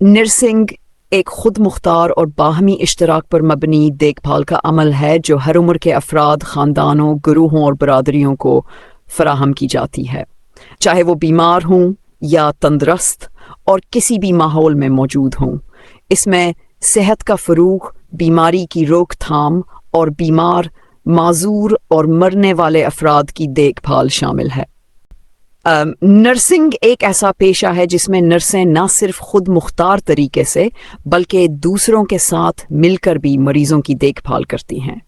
Nursing एक खुद मुख्तार और बाहमी इश्तराक पर मबनी देखभाल का अमल है जो हर उम्र के अफराद, ख़ानदानों, गुरूहों और बरादरियों को फराहम की जाती है, चाहे वो बीमार हों या तंदुरुस्त और किसी भी माहौल में मौजूद हों। इसमें सेहत का फ़रोग़, बीमारी की रोकथाम और बीमार, माजूर और मरने वाले अफराद की देखभाल शामिल है। नर्सिंग एक ऐसा पेशा है जिसमें नर्सें न सिर्फ खुद मुख्तार तरीके से बल्कि दूसरों के साथ मिलकर भी मरीजों की देखभाल करती हैं।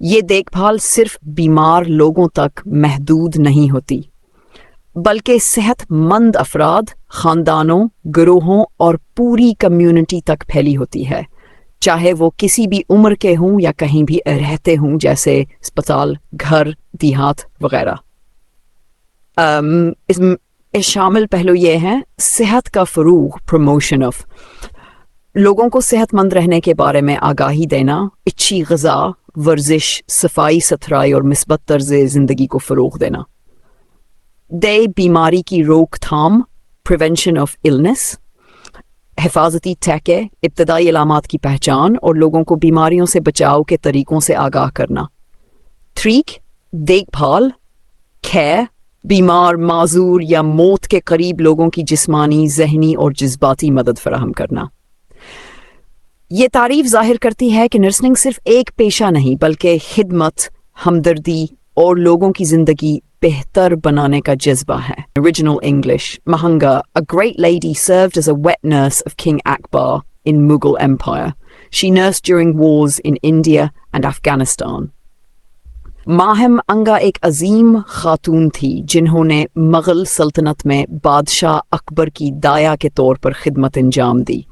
ये देखभाल सिर्फ बीमार लोगों तक महदूद नहीं होती, बल्कि सेहतमंद अफराद, ख़ानदानों, गिरोहों और पूरी कम्युनिटी तक फैली होती है, चाहे वो किसी भी उम्र के हों या कहीं भी रहते हों, जैसे अस्पताल, घर, देहात वगैरह। इस शामिल पहलू ये हैं सेहत का फ़रोग़, प्रमोशन ऑफ, लोगों को सेहतमंद रहने के बारे में आगाही देना, अच्छी ग़िज़ा, वर्जिश, सफाई सुथराई और मिस्बत तर्ज़ ज़िंदगी को फ़रोग़ देना। बीमारी की रोकथाम, प्रिवेंशन ऑफ इलनेस, हिफाजती टैके, इब्तदाई अलामात की पहचान और लोगों को बीमारियों से बचाव के तरीक़ों से आगाह करना। देखभाल, खैर, बीमार, माजूर या मौत के करीब लोगों की जिस्मानी, ज़हनी और जज्बाती मदद फराहम करना। ये तारीफ ज़ाहिर करती है कि नर्सिंग सिर्फ एक पेशा नहीं बल्कि खिदमत, हमदर्दी और लोगों की ज़िंदगी बेहतर बनाने का जज्बा है। Original English, Mahanga, a great lady served as a wet nurse of King Akbar in Mughal Empire. She nursed during wars in India and Afghanistan. Mahim अंगा एक अजीम खातून थी जिन्होंने मुग़ल सल्तनत में बादशाह अकबर की दाया के तौर पर खिदमत अंजाम दी।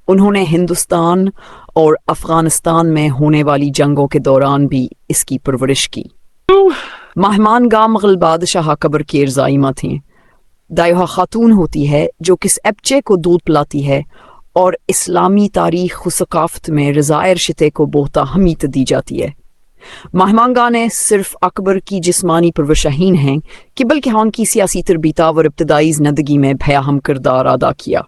उन्होंने हिंदुस्तान और अफ़ग़ानिस्तान में होने वाली जंगों के दौरान भी इसकी परवरिश की। महमान गा मुग़ल बादशाह अकबर की ज़ाइमा थीं। दाया खातून होती है जो किस बच्चे को दूध पिलाती है और इस्लामी तारीख़ व सक़ाफ़त में रज़ायर शिते को बहुत अहमियत दी जाती है। महमांगा ने सिर्फ अकबर की जिस्मानी परवरिशहीन हैं कि बल्कि उनकी सियासी तरबीता और इब्तदाई ज़िंदगी में भयाहम किरदार अदा किया।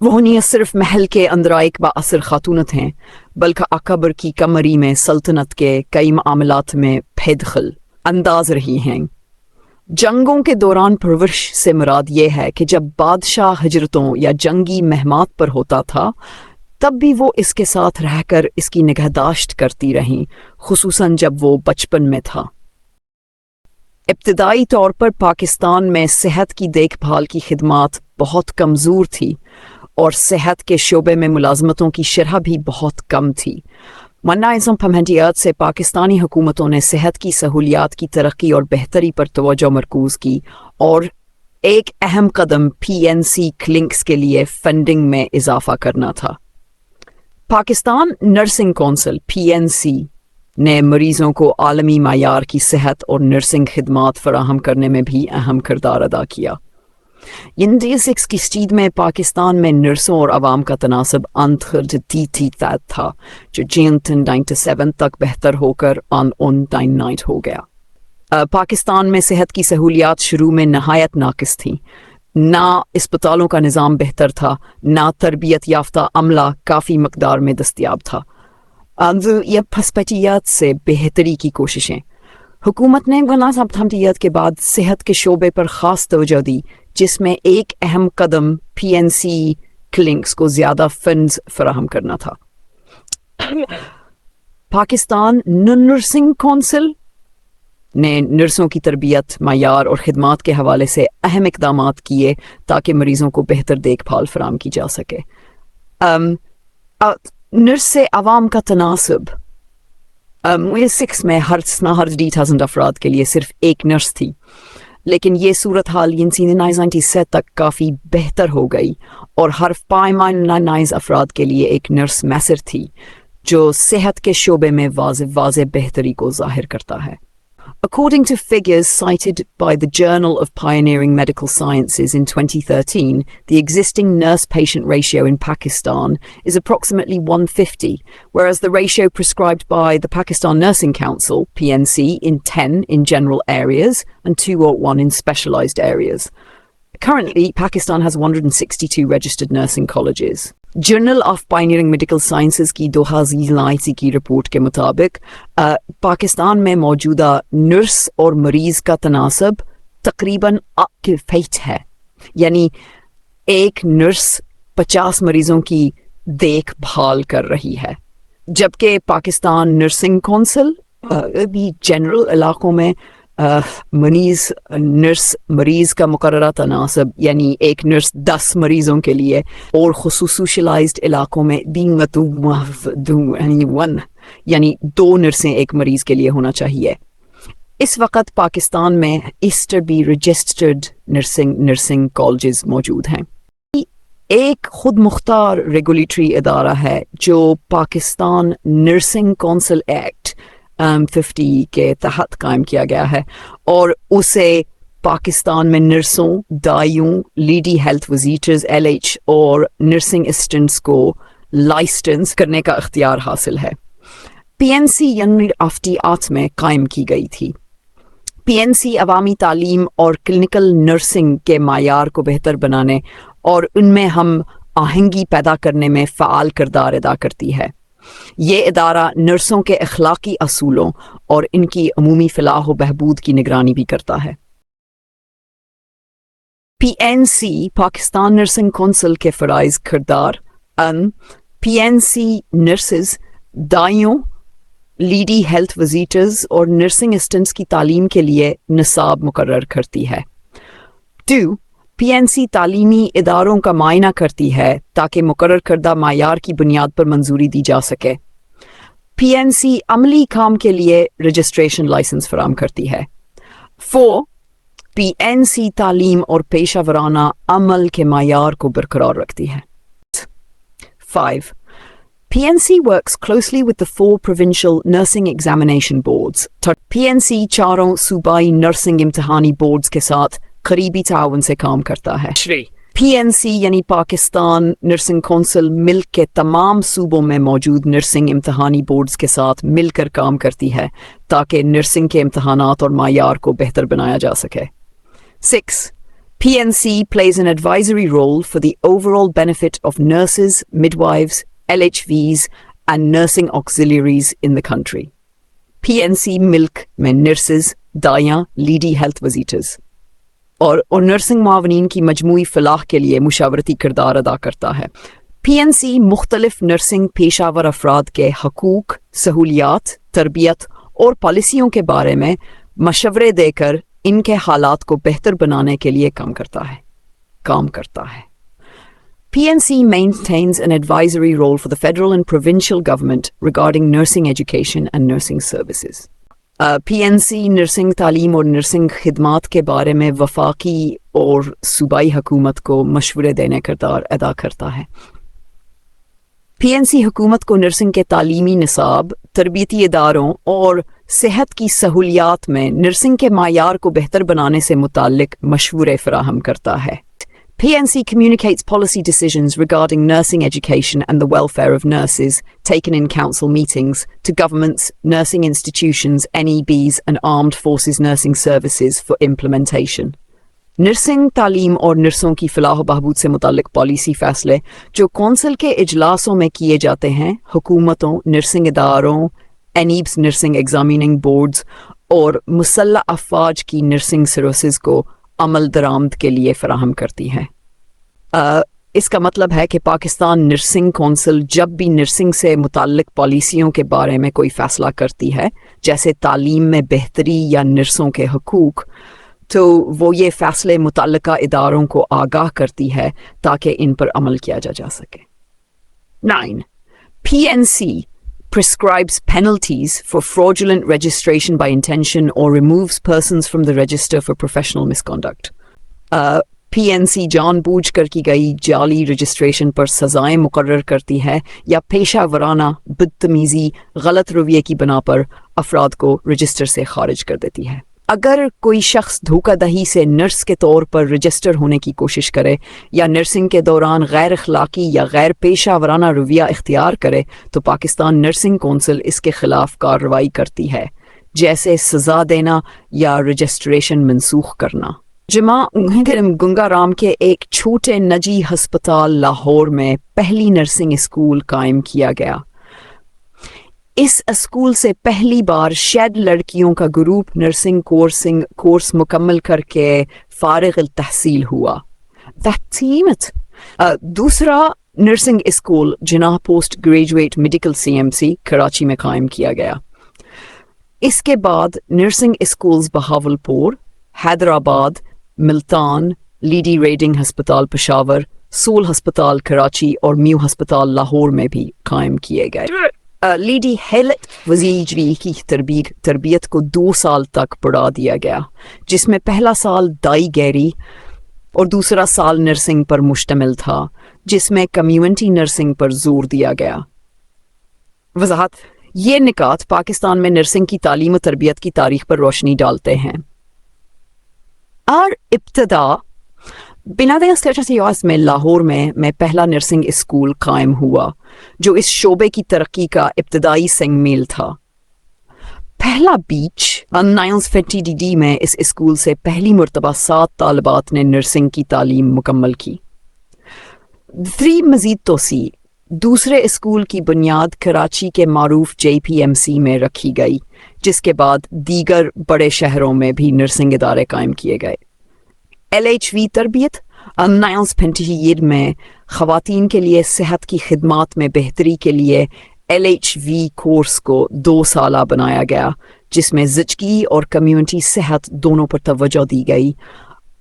वो नहीं सिर्फ महल के अंदर एक बाअसर खातूनत हैं बल्कि अकबर की कमरी में सल्तनत के कई मामलात में फेदखल अंदाज रही हैं। जंगों के दौरान परवरिश से मुराद ये है कि जब बादशाह हिजरतों या जंगी महमात पर होता था तब भी वो इसके साथ रहकर इसकी निगहदाश्त करती रहीं, खुसूसन जब वो बचपन में था। इब्तदाई तौर पर पाकिस्तान में सेहत की देखभाल की खिदमात बहुत कमज़ोर थी और सेहत के शोबे में मुलाजमतों की शरह भी बहुत कम थी। मन्ना-ए-ज़म फमहंदियात से पाकिस्तानी हुकूमतों ने सेहत की सहूलियात की तरक्की और बेहतरी पर तवज्जो मरकूज़ की और एक अहम कदम PNC क्लिनिक्स के लिए फंडिंग में इजाफा करना था। पाकिस्तान नर्सिंग कौंसिल PNC ने मरीज़ों को आलमी मायार की सेहत और नर्सिंग खिदमात फराहम करने में भी अहम किरदार अदा किया। 1996 की स्टीड में पाकिस्तान में नर्सों और अवाम का तनासब अंतर्जती था जो जीन 97 तक बेहतर होकर उन 99 हो गया। पाकिस्तान में सेहत की सहूलियात शुरू में नहायत नाकिस थीं। ना अस्पतालों का निज़ाम बेहतर था, ना तरबियत याफ्ता अमला काफ़ी मकदार में दस्तियाब था। ये फस्पटियात से बेहतरी की कोशिशें हुकूमत ने गनासबतमतियत के बाद सेहत के शोबे पर ख़ास तवज्जो दी, जिसमें एक अहम कदम PNC क्लिनिक्स को ज़्यादा फंड्स फराहम करना था। पाकिस्तान नर्सिंग कौंसिल ने नर्सों की तरबियत, मायार और खिदमात के हवाले से अहम इक़दामात किए ताकि मरीज़ों को बेहतर देखभाल फराहम की जा सके। नर्स से अवाम का तनासब 6 में हर 80,000 अफराद के लिए सिर्फ एक नर्स थी, लेकिन ये सूरत हाल 1997 तक काफ़ी बेहतर हो गई और हर 5 अफराद के लिए एक नर्स मैसर थी, जो सेहत के शोबे में वाज़े बेहतरी को ज़ाहिर करता है। According to figures cited by the Journal of Pioneering Medical Sciences in 2013, the existing nurse-patient ratio in Pakistan is approximately 150, whereas the ratio prescribed by the Pakistan Nursing Council, PNC, in 10 in general areas and 2 or 1 in specialized areas. Currently, Pakistan has 162 registered nursing colleges. Journal of pioneering medical sciences की 2019 की report के मुताबिक पाकिस्तान में मौजूदा nurse और मरीज का तनासब तकरीबन 50 है, यानी एक नर्स 50 मरीजों की देखभाल कर रही है, जबकि पाकिस्तान नर्सिंग कौंसिल भी जनरल इलाकों में नर्स मरीज का मुकर्ररा तनासब यानी एक नर्स 10 मरीजों के लिए और खुसूसियलाइज्ड इलाकों में यानी 2 नर्सें एक मरीज के लिए होना चाहिए। इस वक्त पाकिस्तान में Easter be registered nursing colleges मौजूद हैं। एक खुद मुख्तार रेगुलेटरी इदारा है जो पाकिस्तान नर्सिंग कौंसिल एक्ट 50 के तहत कायम किया गया है और उसे पाकिस्तान में नर्सों, दाइयों, लीडी हेल्थ विजिटर्स LH और नर्सिंग असिस्टेंट्स को लाइसेंस करने का इख्तियार हासिल है। PNC यूनिवर्सिटी आर्ट्स में कायम की गई थी। PNC अवामी तालीम और क्लिनिकल नर्सिंग के मायार को बेहतर बनाने और उनमें हम आहंगी पैदा करने में फ़ाल किरदार अदा करती है। ये इदारा नर्सों के अखलाकी असूलों और इनकी अमूमी फलाह व बहबूद की निगरानी भी करता है। PNC पाकिस्तान नर्सिंग कौंसिल के फ़राइज़ किरदार PNC नर्सेज, दाइयों, लीडी हेल्थ विजिटर्स और नर्सिंग असिस्टेंट्स की तालीम के लिए निसाब मुकर्रर करती है। 2. PNC तालीमी इदारों का मायना करती है ताकि मुकर्रर करदा मायार की बुनियाद पर मंजूरी दी जा सके। PNC अमली काम के लिए रजिस्ट्रेशन लाइसेंस फराम करती है। 4. PNC तालीम और पेशा वराना अमल के मायार को बरकरार रखती है। 5. PNC works closely with the 4 provincial nursing examination boards. PNC चारों सूबाई नर्सिंग इम्तिहानी बोर्ड्स के साथ करीबी ताउन से काम करता है। PNC यानी पाकिस्तान नर्सिंग कौंसिल मिल्क के तमाम सूबों में मौजूद नर्सिंग इम्तिहानी बोर्ड्स के साथ मिलकर काम करती है ताकि नर्सिंग के इम्तिहानात और मायार को बेहतर बनाया जा सके। 6. PNC plays an advisory role for the overall benefit of nurses, midwives, LHVs and nursing auxiliaries in the country. PNC milk में नर्सेज, दायां, लीडी हेल्थ विजिटर्स और नर्सिंग मावनीन की मजमूई फलाह के लिए मुशावरती किरदार अदा करता है। PNC मुख्तलिफ नर्सिंग पेशावर अफराद के हकूक, सहूलियात, तरबियत और पॉलिसियों के बारे में मशवरे देकर इनके हालात को बेहतर बनाने के लिए काम करता है। PNC maintains an advisory role for the federal and provincial government regarding nursing education and nursing services. PNC nursing तालीम और नर्सिंग खिदमात के बारे में वफाकी और सूबाई हुकूमत को मशवरे देने का किरदार अदा करता है। PNC हुकूमत को नर्सिंग के तालीमी निसाब, तरबियती इदारों और सेहत की सहूलियात में नर्सिंग के मायार को बेहतर बनाने से मुताल्लिक मशवरे फराहम करता है। PNC communicates policy decisions regarding nursing education and the welfare of nurses taken in council meetings to governments, nursing institutions, NEBs and armed forces nursing services for implementation. Nursing तालीम और नर्सों की फलाह बहबूद से मुताल्लिक पॉलिसी फैसले जो कौंसिल के इजलासों में किए जाते हैं, हुकूमतों, नर्सिंग इदारों, NEBs नर्सिंग एग्जामिनिंग बोर्ड्स और मुसल्लह अफवाज की नर्सिंग सर्विसेज को अमल दरामद के लिए फराहम करती है। इसका मतलब है कि पाकिस्तान नर्सिंग कौंसिल जब भी नर्सिंग से मुताल्लिक पॉलिसियों के बारे में कोई फ़ैसला करती है, जैसे तालीम में बेहतरी या नर्सों के हकूक़, तो वो ये फ़ैसले मुतल्लिका इदारों को आगाह करती है ताकि इन पर अमल किया जा सके। 9. PNC prescribes penalties for fraudulent registration by intention or removes persons from the register for professional misconduct. PNC जानबूझकर की गई जाली रजिस्ट्रेशन पर सज़ाएं मुकर्रर करती है या पेशा वराना बदतमीज़ी, गलत रवैये की बना पर अफराद को रजिस्टर से खारिज कर देती है। अगर कोई शख्स धोखाधड़ी से नर्स के तौर पर रजिस्टर होने की कोशिश करे या नर्सिंग के दौरान गैर अखलाकी या गैर पेशा वराना रवैया इख्तियार करे तो पाकिस्तान नर्सिंग कौंसिल इसके खिलाफ कार्रवाई करती है, जैसे सज़ा देना या रजिस्ट्रेशन मनसूख करना। जमा गंगा राम के एक छोटे निजी अस्पताल लाहौर में पहली नर्सिंग स्कूल कायम किया गया। इस स्कूल से पहली बार शायद लड़कियों का ग्रुप नर्सिंग कोर्स मुकम्मल करके फारिग तहसील हुआ। दूसरा nursing school Jinnah post graduate medical CMC Karachi में कायम किया गया। इसके बाद nursing schools Bahawalpur, Hyderabad, Multan, Lady Reading हस्पताल पेशावर, सोल हस्पताल कराची और म्यू हस्पताल लाहौर में भी कायम किए गए। लीडी हेल्थ वजीरी की तरबियत को 2 साल तक बढ़ा दिया गया, जिसमें पहला साल दाई गैरी और दूसरा साल नर्सिंग पर मुश्तमिल था, जिसमें कम्युनिटी नर्सिंग पर जोर दिया गया। वजाहत: ये निकात पाकिस्तान में नर्सिंग की तालीम और तरबियत की तारीख पर रोशनी डालते हैं। और इब्तदा बिनादे स्टेटस में लाहौर में पहला नर्सिंग स्कूल कायम हुआ, जो इस शोबे की तरक्की का इब्तदाई संगमेल था। पहला बीच 1950 में इस स्कूल से पहली मरतबा 7 तालिबात ने नर्सिंग की तालीम मुकम्मल की। मजीद तोसी दूसरे स्कूल की बुनियाद कराची के मारूफ JPMC में रखी गई, जिसके बाद दीगर बड़े शहरों में भी नर्सिंग इदारे कायम किए गए। LHV तरबियत 1950 में ख़वातीन के लिए सेहत की खिदमात में बेहतरी के लिए LHV कोर्स को 2 साला बनाया गया, जिसमें ज़िचगी और कम्युनिटी सेहत दोनों पर तवज्जो दी गई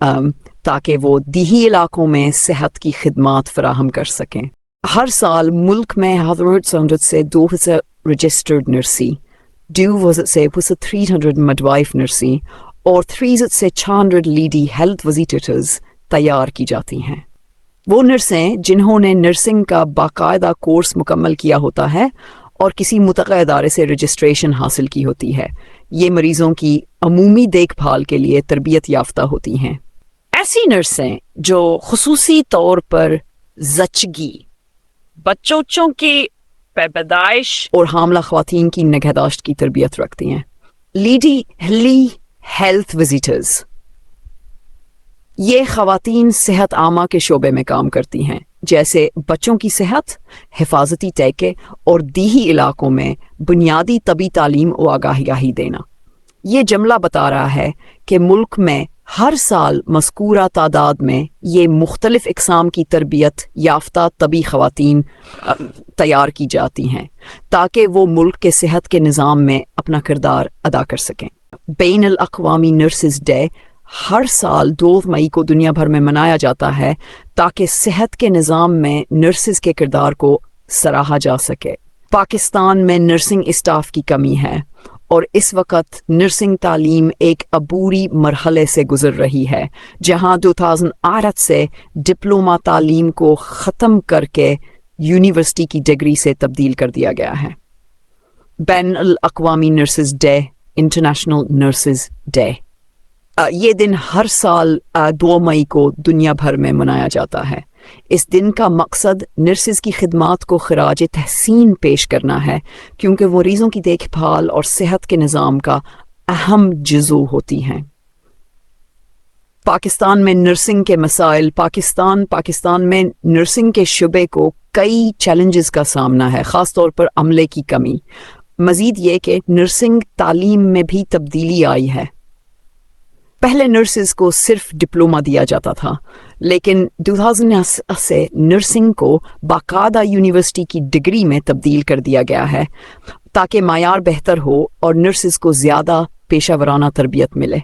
ताकि वो दीही इलाकों में सेहत की खिदमात फराहम कर सकें। हर साल मुल्क में 100 से 200 रजिस्टर्ड नर्सी, 200 से 300 मिडवाइफ नर्सी और 300 से 600 लीडी हेल्थ विजिटर्स तैयार की जाती हैं। वो नर्सें जिन्होंने नर्सिंग का बाकायदा कोर्स मुकम्मल किया होता है और किसी मुतक़ा इदारे से रजिस्ट्रेशन हासिल की होती है, ये मरीज़ों की अमूमी देखभाल के लिए तरबियत याफ्ता होती हैं। ऐसी नर्सें जो खुसूसी तौर पर ज़चगी, बच्चों की पैदाइश और हामला ख़वातीन की निगहदाश्त की तरबियत रखती हैं। लीडी हेल्थ विजिटर्स, ये ख़वातीन सेहत आमा के शोबे में काम करती हैं, जैसे बच्चों की सेहत, हिफाजती तहक़े और दीही इलाकों में बुनियादी तबी तालीम व आगाही देना। ये जमला बता रहा है कि मुल्क में हर साल मज़कूरा तादाद में ये मुख्तलिफ इक़साम की तरबियत याफ्ता तबी ख़वातीन तैयार की जाती हैं, ताकि वो मुल्क के सेहत के निज़ाम में अपना किरदार अदा कर सकें। बैनुल अक़वामी नर्सेस डे हर साल 2 मई को दुनिया भर में मनाया जाता है, ताकि सेहत के निज़ाम में नर्सेस के किरदार को सराहा जा सके। पाकिस्तान में नर्सिंग स्टाफ की कमी है और इस वक्त नर्सिंग तालीम एक अबूरी मरहले से गुजर रही है, जहां 2008 से डिप्लोमा तालीम को ख़त्म करके यूनिवर्सिटी की डिग्री से तब्दील कर दिया गया है। बैनुल अक़वामी nurses day, International Nurses Day, ये दिन हर साल 2 मई को दुनिया भर में मनाया जाता है। इस दिन का मकसद नर्सेस की खिदमात को खराज तहसीन पेश करना है, क्योंकि वो मरीज़ों की देखभाल और सेहत के निज़ाम का अहम जुज़ू होती हैं। पाकिस्तान में नर्सिंग के मसाइल। पाकिस्तान में नर्सिंग के शुबे को कई चैलेंजेस का सामना है, ख़ास तौर पर अमले की कमी। मज़ीद ये कि नर्सिंग तालीम में भी तब्दीली आई है। पहले नर्सेस को सिर्फ डिप्लोमा दिया जाता था, लेकिन 2000 से नर्सिंग को बाकायदा यूनिवर्सिटी की डिग्री में तब्दील कर दिया गया है, ताकि मायार बेहतर हो और नर्सेस को ज़्यादा पेशा वराना तरबियत मिले।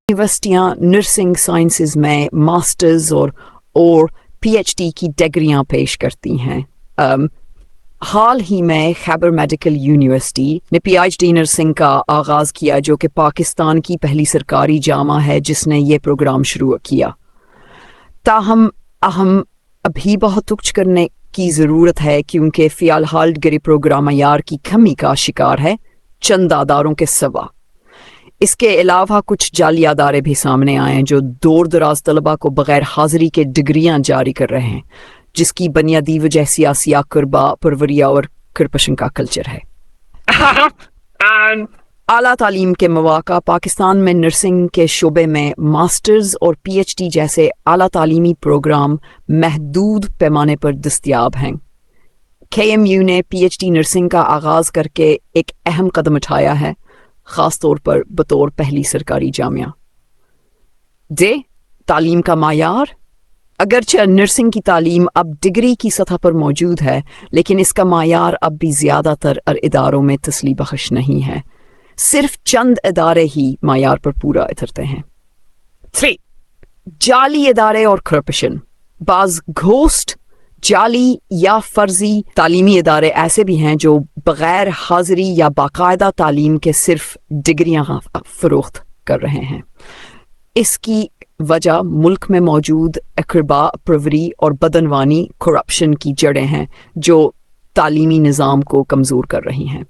यूनिवर्सिटियाँ नर्सिंग साइंसेज में मास्टर्स और PhD की डिग्रियाँ पेश करती हैं। हाल ही में खैबर मेडिकल यूनिवर्सिटी ने PhD नर्सिंग का आगाज़ किया, जो कि पाकिस्तान की पहली सरकारी जामा है जिसने ये प्रोग्राम शुरू किया। ताहम अभी बहुत कुछ करने की ज़रूरत है, क्योंकि फ़िलहाल डिग्री प्रोग्राम यार की कमी का शिकार है चंद अदारों के सिवा। इसके अलावा कुछ जाली अदारे भी सामने आए हैं जो दूर दराज तलबा को बग़ैर हाज़िरी के डिग्रियाँ जारी कर रहे हैं, जिसकी बुनियादी वजह सियासी कुर्बा परवरिया और करपशन का कल्चर है। اعلیٰ تعلیم کے مواقع پاکستان میں نرسنگ کے شعبے میں ماسٹرز اور پی ایچ ڈی جیسے اعلیٰ تعلیمی پروگرام محدود پیمانے پر دستیاب ہیں۔ KMU نے پی ایچ ڈی نرسنگ کا آغاز کر کے ایک اہم قدم اٹھایا ہے، خاص طور پر بطور پہلی سرکاری جامعہ۔ تعلیم کا معیار۔ اگرچہ نرسنگ کی تعلیم اب ڈگری کی سطح پر موجود ہے، لیکن اس کا معیار اب بھی زیادہ تر اداروں میں تسلی بخش نہیں ہے۔ صرف چند ادارے ہی معیار پر پورا اترتے ہیں۔ 3. جعلی ادارے اور کرپشن۔ بعض گھوسٹ، جعلی یا فرضی تعلیمی ادارے ایسے بھی ہیں جو بغیر حاضری یا باقاعدہ تعلیم کے صرف ڈگریاں فروخت کر رہے ہیں۔ اس کی وجہ ملک میں موجود اقربا پروری اور بدعنوانی کرپشن کی جڑیں ہیں جو تعلیمی نظام کو کمزور کر رہی ہیں۔